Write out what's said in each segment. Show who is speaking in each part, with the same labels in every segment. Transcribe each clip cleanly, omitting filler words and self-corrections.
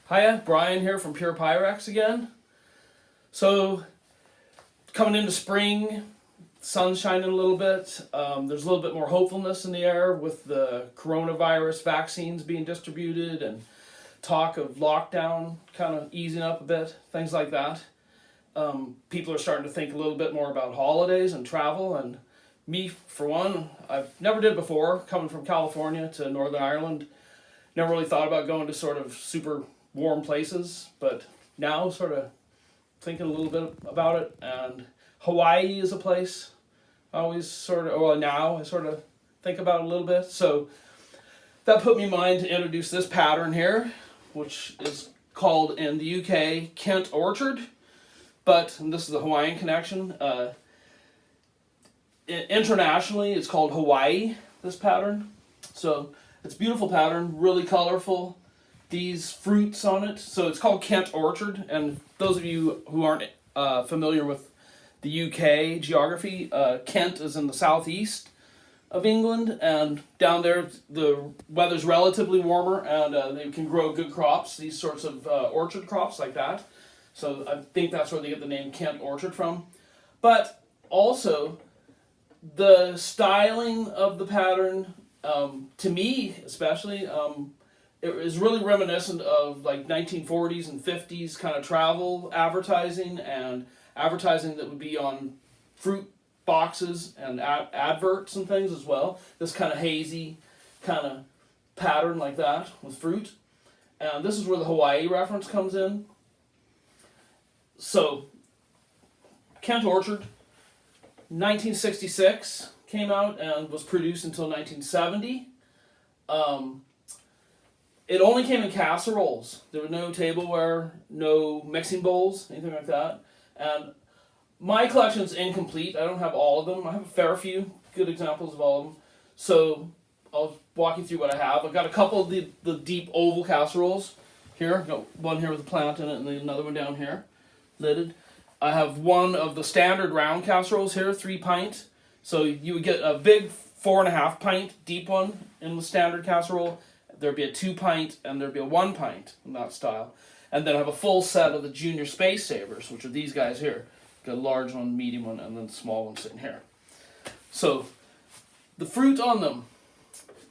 Speaker 1: Hiya, Brian here from Pure Pyrex again. So, coming into spring, sun's shining a little bit. There's a little bit more hopefulness in the air with the coronavirus vaccines being distributed and talk of lockdown kind of easing up a bit, things like that. People are starting to think a little bit more about holidays and travel, and me, for one, I've never did before, coming from California to Northern Ireland. Never really thought about going to sort of super warm places, but now sort of thinking a little bit about it. And Hawaii is a place I always sort of, well, now I sort of think about a little bit. So that put me in mind to introduce this pattern here, which is called in the UK Kent Orchard, but and this is the Hawaiian connection. Internationally, it's called Hawaii, this pattern. So it's a beautiful pattern, really colorful. These fruits on it. So it's called Kent Orchard. And those of you who aren't familiar with the UK geography, Kent is in the southeast of England. And down there, the weather's relatively warmer and they can grow good crops, these sorts of orchard crops like that. So I think that's where they get the name Kent Orchard from. But also, the styling of the pattern, to me especially, it is really reminiscent of like 1940s and 50s kind of travel advertising and advertising that would be on fruit boxes and adverts and things as well. This kind of hazy kind of pattern like that with fruit. And this is where the Hawaii reference comes in. So, Kent Orchard, 1966 came out and was produced until 1970. It only came in casseroles. There were no tableware, no mixing bowls, anything like that. And my collection's incomplete. I don't have all of them. I have a fair few good examples of all of them. So I'll walk you through what I have. I've got a couple of the deep oval casseroles here. I've got one here with a plant in it and then another one down here, lidded. I have one of the standard round casseroles here, 3 pint. So you would get a big 4.5 pint deep one in the standard casserole. There'd be a 2 pint and there'd be a 1 pint in that style. And then I have a full set of the Junior Space Savers, which are these guys here. Got a large one, medium one, and then a small one sitting here. So the fruit on them,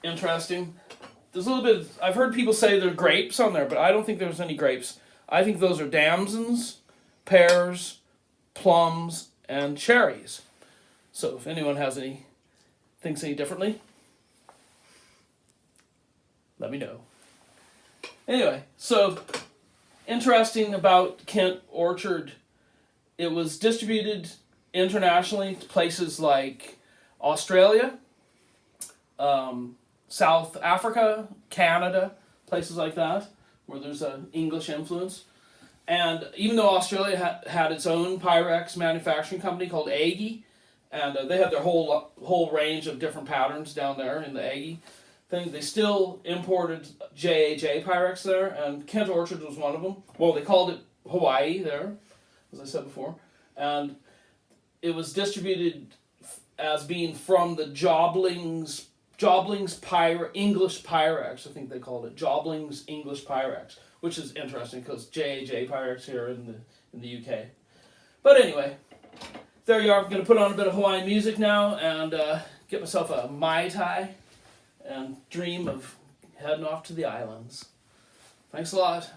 Speaker 1: interesting. There's a little bit, I've heard people say there are grapes on there, but I don't think there's any grapes. I think those are damsons, pears, plums, and cherries. So if anyone thinks any differently, let me know. Anyway, so interesting about Kent Orchard, it was distributed internationally to places like Australia, South Africa, Canada, places like that, where there's an English influence. And even though Australia had its own Pyrex manufacturing company called Aggie, and they had their whole range of different patterns down there in the Aggie thing, they still imported JAJ Pyrex there, and Kent Orchard was one of them. Well, they called it Hawaii there, as I said before, and it was distributed as being from the Joblings English Pyrex, I think they called it, Joblings English Pyrex, which is interesting because JAJ Pyrex here in the UK. But anyway, there you are. I'm going to put on a bit of Hawaiian music now and get myself a Mai Tai and dream of heading off to the islands. Thanks a lot.